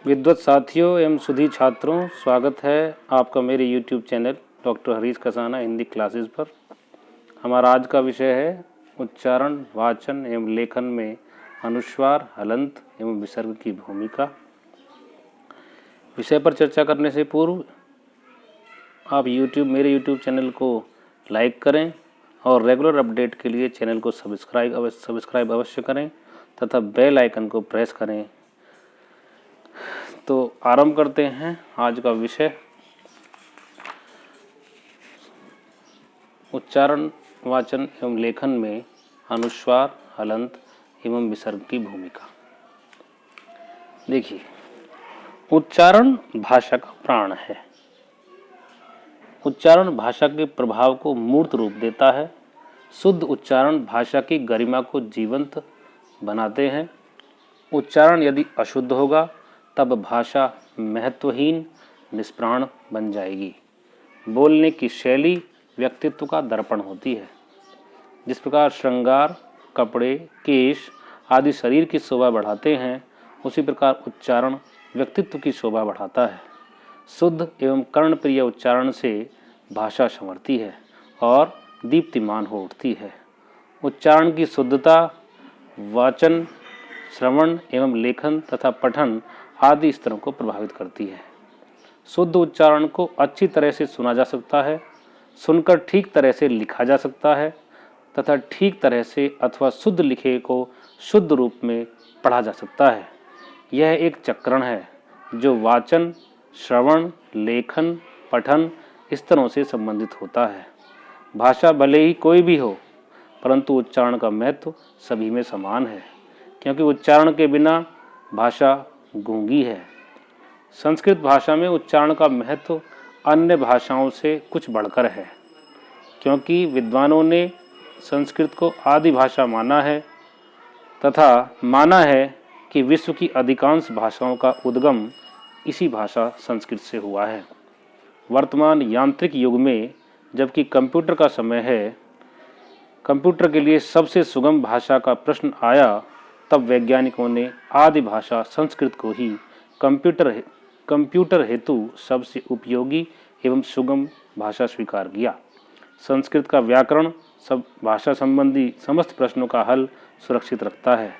विद्वत साथियों एवं सुधी छात्रों, स्वागत है आपका मेरे YouTube channel doctor Harish Kasana Hindi classes पर। हमारा आज का विषय है उच्चारण, वाचन एवं लेखन में अनुस्वार, हलंत एवं विसर्ग की भूमिका। विषय पर चर्चा करने से पूर्व आप मेरे YouTube चैनल को लाइक करें और रेगुलर अपडेट के लिए चैनल को सब्सक्राइब अवश्य करें तथा बेल आइकन को प्रेस करें। तो आरंभ करते हैं आज का विषय, उच्चारण, वाचन एवं लेखन में अनुस्वार, हलंत एवं विसर्ग की भूमिका। देखिए, उच्चारण भाषा का प्राण है। उच्चारण भाषा के प्रभाव को मूर्त रूप देता है। शुद्ध उच्चारण भाषा की गरिमा को जीवंत बनाते हैं। उच्चारण यदि अशुद्ध होगा तब भाषा महत्वहीन, निष्प्राण बन जाएगी। बोलने की शैली व्यक्तित्व का दर्पण होती है। जिस प्रकार श्रृंगार, कपड़े, केश आदि शरीर की शोभा बढ़ाते हैं, उसी प्रकार उच्चारण व्यक्तित्व की शोभा बढ़ाता है। शुद्ध एवं कर्णप्रिय उच्चारण से भाषा संवरती है और दीप्तिमान हो उठती है। उच्चारण की शुद्धता वाचन, श्रवण एवं लेखन तथा पठन आदि स्तरों को प्रभावित करती है। शुद्ध उच्चारण को अच्छी तरह से सुना जा सकता है, सुनकर ठीक तरह से लिखा जा सकता है तथा ठीक तरह से अथवा शुद्ध लिखे को शुद्ध रूप में पढ़ा जा सकता है। यह एक चक्रण है जो वाचन, श्रवण, लेखन, पठन स्तरों से संबंधित होता है। भाषा भले ही कोई भी हो, परंतु उच्चारण का महत्व सभी में समान है, क्योंकि उच्चारण के बिना भाषा गूंगी है। संस्कृत भाषा में उच्चारण का महत्व अन्य भाषाओं से कुछ बढ़कर है, क्योंकि विद्वानों ने संस्कृत को आदि भाषा माना है तथा माना है कि विश्व की अधिकांश भाषाओं का उद्गम इसी भाषा संस्कृत से हुआ है। वर्तमान यांत्रिक युग में जबकि कंप्यूटर का समय है, कंप्यूटर के लिए सबसे सुगम भाषा का प्रश्न आया, तब वैज्ञानिकों ने आदि भाषा संस्कृत को ही कंप्यूटर हेतु सबसे उपयोगी एवं सुगम भाषा स्वीकार किया। संस्कृत का व्याकरण सब भाषा संबंधी समस्त प्रश्नों का हल सुरक्षित रखता है।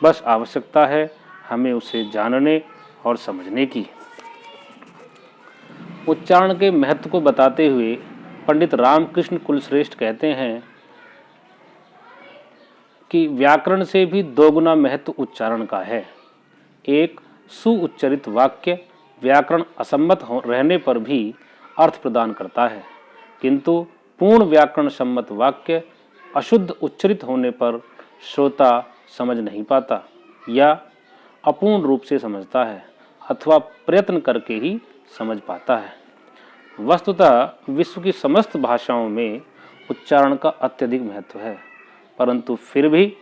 बस आवश्यकता है हमें उसे जानने और समझने की। उच्चारण के महत्व को बताते हुए पंडित रामकृष्ण कुलश्रेष्ठ कहते हैं कि व्याकरण से भी दोगुना महत्व उच्चारण का है। एक सुउच्चरित वाक्य व्याकरण असम्मत रहने पर भी अर्थ प्रदान करता है, किंतु पूर्ण व्याकरण सम्मत वाक्य अशुद्ध उच्चरित होने पर श्रोता समझ नहीं पाता या अपूर्ण रूप से समझता है अथवा प्रयत्न करके ही समझ पाता है। वस्तुतः विश्व की समस्त भाषाओं में उच्चारण का अत्यधिक महत्व है, परंतु फिर भी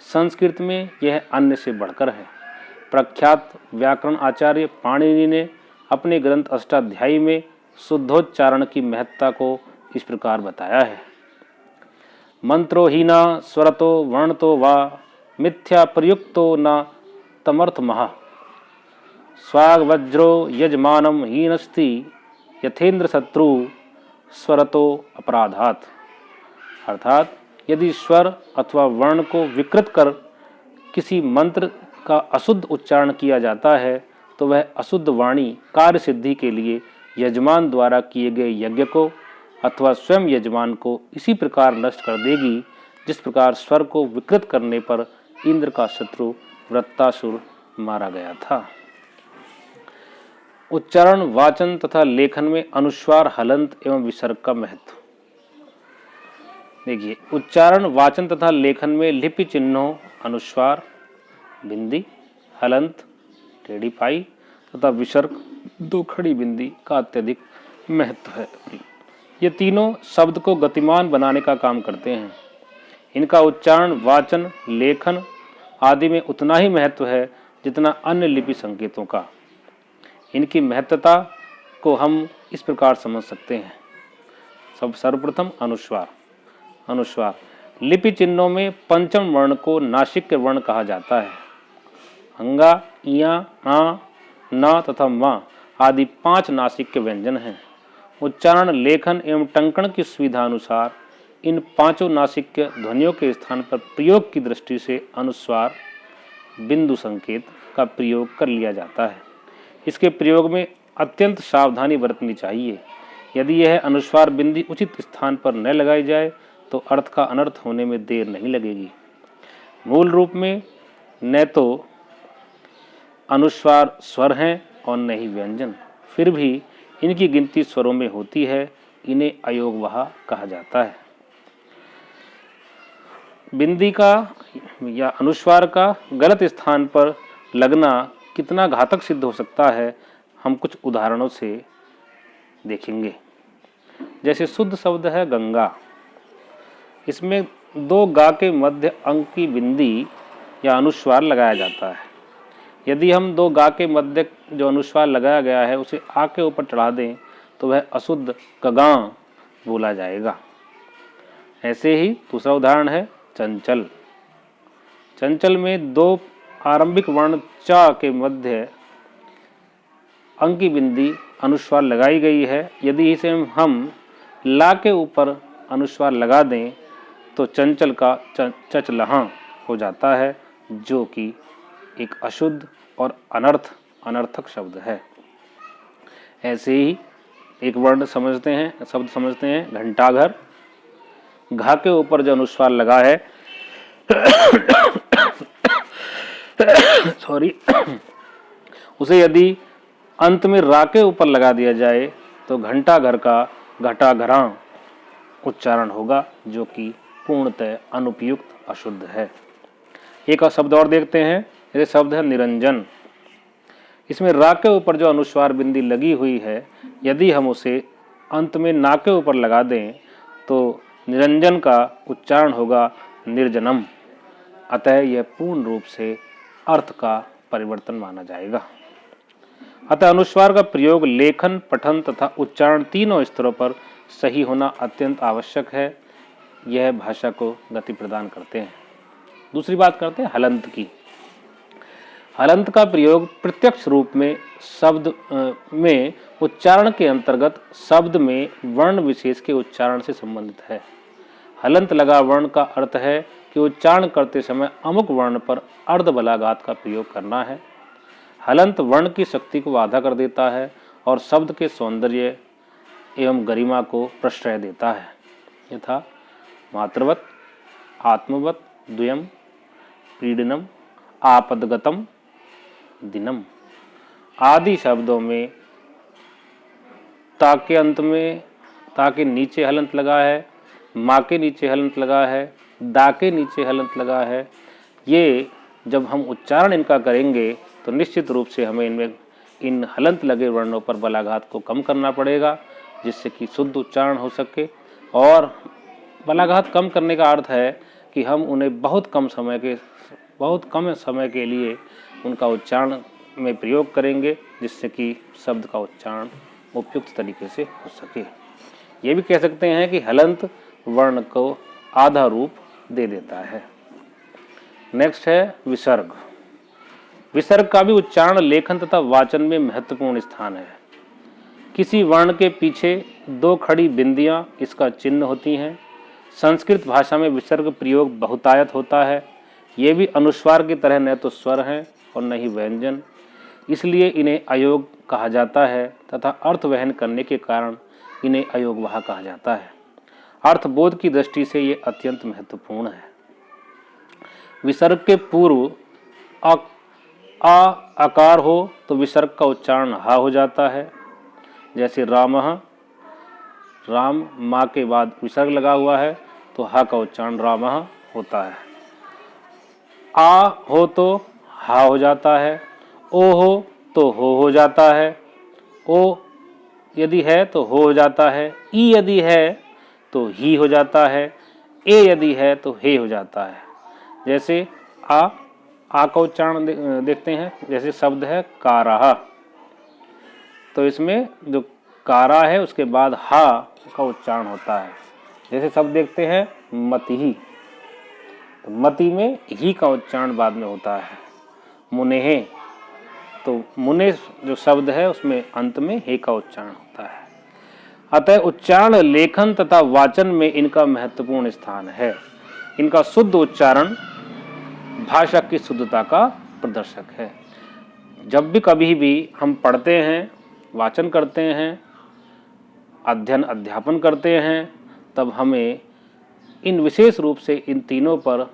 संस्कृत में यह अन्य से बढ़कर है। प्रख्यात व्याकरण आचार्य पाणिनि ने अपने ग्रंथ अष्टाध्यायी में शुद्धोच्चारण की महत्ता को इस प्रकार बताया है। मंत्रोहीना स्वरतो वर्णतो वा मिथ्या प्रयुक्तो न तमर्थमः स्वाग वज्रो यजमानम हीनस्ति यथेन्द्र शत्रु स्वरतो अपराधात। अर्थात यदि स्वर अथवा वर्ण को विकृत कर किसी मंत्र का अशुद्ध उच्चारण किया जाता है तो वह अशुद्ध वाणी कार्य सिद्धि के लिए यजमान द्वारा किए गए यज्ञ को अथवा स्वयं यजमान को इसी प्रकार नष्ट कर देगी जिस प्रकार स्वर को विकृत करने पर इंद्र का शत्रु वृत्तासुर मारा गया था। उच्चारण, वाचन तथा लेखन में अनुस्वार, हलंत एवं विसर्ग का महत्व। देखिए, उच्चारण, वाचन तथा लेखन में लिपि चिन्हों अनुस्वार, बिंदी, हलंत, टेढ़ी पाई तथा विसर्ग दो खड़ी बिंदी का अत्यधिक महत्व है। ये तीनों शब्द को गतिमान बनाने का काम करते हैं। इनका उच्चारण, वाचन, लेखन आदि में उतना ही महत्व है जितना अन्य लिपि संकेतों का। इनकी महत्वता को हम इस प्रकार समझ सकते हैं। सर्वप्रथम अनुस्वार लिपि चिन्हों में पंचम वर्ण को नासिक के वर्ण कहा जाता है। अंगा, इया, आ न तथा म आदि 5 नासिक के व्यंजन हैं। उच्चारण, लेखन एवं टंकण की सुविधा अनुसार इन पांचों नासिक के ध्वनियों के स्थान पर प्रयोग की दृष्टि से अनुस्वार बिंदु संकेत का प्रयोग कर लिया जाता है। इसके प्रयोग में अत्यंत सावधानी बरतनी चाहिए। यदि यह अनुस्वार बिंदी उचित स्थान पर न लगाई जाए तो अर्थ का अनर्थ होने में देर नहीं लगेगी। मूल रूप में न तो अनुस्वार स्वर हैं और न ही व्यंजन, फिर भी इनकी गिनती स्वरों में होती है। इन्हें अयोगवाह कहा जाता है। बिंदी का या अनुस्वार का गलत स्थान पर लगना कितना घातक सिद्ध हो सकता है, हम कुछ उदाहरणों से देखेंगे। जैसे शुद्ध शब्द है गंगा, इसमें 2 गा के मध्य अंक की बिंदी या अनुस्वार लगाया जाता है। यदि हम 2 गा के मध्य जो अनुस्वार लगाया गया है उसे आ के ऊपर चढ़ा दें तो वह अशुद्ध कगा बोला जाएगा। ऐसे ही दूसरा उदाहरण है चंचल। चंचल में 2 आरंभिक वर्ण च के मध्य अंक की बिंदी अनुस्वार लगाई गई है। यदि इसे हम ला के ऊपर अनुस्वार लगा दें तो चंचल का चचलहां हो जाता है, जो कि एक अशुद्ध और अनर्थक शब्द है। ऐसे ही एक वर्ण समझते हैं, शब्द समझते हैं घंटाघर। घा के ऊपर जो अनुस्वार लगा है सॉरी उसे यदि अंत में रा के ऊपर लगा दिया जाए तो घंटाघर का घटाघरां उच्चारण होगा, जो कि पूर्णतः अनुपयुक्त अशुद्ध है। एक शब्द और देखते हैं। ये शब्द है निरंजन। इसमें रा के ऊपर जो अनुस्वार बिंदी लगी हुई है, यदि हम उसे अंत में ना के ऊपर लगा दें तो निरंजन का उच्चारण होगा निर्जनम। अतः यह पूर्ण रूप से अर्थ का परिवर्तन माना जाएगा। अतः अनुस्वार का प्रयोग लेखन, पठन तथा उच्चारण तीनों स्तरों पर सही होना अत्यंत आवश्यक है। यह भाषा को गति प्रदान करते हैं। दूसरी बात करते हैं हलंत की। हलंत का प्रयोग प्रत्यक्ष रूप में शब्द में उच्चारण के अंतर्गत शब्द में वर्ण विशेष के उच्चारण से संबंधित है। हलंत लगा वर्ण का अर्थ है कि उच्चारण करते समय अमुक वर्ण पर अर्ध बलाघात का प्रयोग करना है। हलंत वर्ण की शक्ति को आधा कर देता है और शब्द के सौंदर्य एवं गरिमा को प्रश्रय देता है। यथा मातृवत, आत्मवत, द्वयम, पीडनम, आपदगतम, दिनम आदि शब्दों में ता के अंत में ता के नीचे हलंत लगा है, माँ के नीचे हलंत लगा है, दा के नीचे हलंत लगा है। ये जब हम उच्चारण इनका करेंगे तो निश्चित रूप से हमें इनमें इन हलंत लगे वर्णों पर बलाघात को कम करना पड़ेगा, जिससे कि शुद्ध उच्चारण हो सके। और बलाघात कम करने का अर्थ है कि हम उन्हें बहुत कम समय के लिए उनका उच्चारण में प्रयोग करेंगे, जिससे कि शब्द का उच्चारण उपयुक्त तरीके से हो सके। ये भी कह सकते हैं कि हलंत वर्ण को आधा रूप दे देता है। नेक्स्ट है विसर्ग। विसर्ग का भी उच्चारण, लेखन तथा वाचन में महत्वपूर्ण स्थान है। किसी वर्ण के पीछे 2 खड़ी बिंदियां इसका चिन्ह होती हैं। संस्कृत भाषा में विसर्ग प्रयोग बहुतायत होता है। ये भी अनुस्वार की तरह न तो स्वर हैं और न ही व्यंजन, इसलिए इन्हें अयोग कहा जाता है तथा अर्थ वहन करने के कारण इन्हें अयोगवाह कहा जाता है। अर्थबोध की दृष्टि से ये अत्यंत महत्वपूर्ण है। विसर्ग के पूर्व आ आकार हो तो विसर्ग का उच्चारण हा हो जाता है। जैसे रामः, राम, माँ के बाद विसर्ग लगा हुआ है तो हा का उच्चारण रामः होता है। आ हो तो हा हो जाता है। ओ हो तो हो जाता है। ओ यदि है तो हो जाता है। ई यदि है तो ही हो जाता है। ए यदि है तो हे हो जाता है। जैसे आ का उच्चारण देखते हैं। जैसे शब्द है काराह, तो इसमें जो कारा है उसके बाद हा का उच्चारण होता है। जैसे शब्द देखते हैं मतिही, तो मति में ही का उच्चारण बाद में होता है। मुनेहे, तो मुने जो शब्द है उसमें अंत में हे का उच्चारण होता है। अतः उच्चारण लेखन तथा वाचन में इनका महत्वपूर्ण स्थान है। इनका शुद्ध उच्चारण भाषा की शुद्धता का प्रदर्शक है। जब भी कभी भी हम पढ़ते हैं, वाचन करते हैं, अध्ययन अध्यापन करते हैं, तब हमें इन विशेष रूप से इन तीनों पर,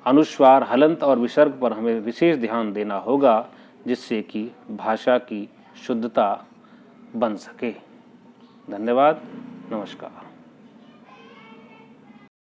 अनुस्वार, हलंत और विसर्ग पर हमें विशेष ध्यान देना होगा, जिससे कि भाषा की शुद्धता बन सके। धन्यवाद, नमस्कार।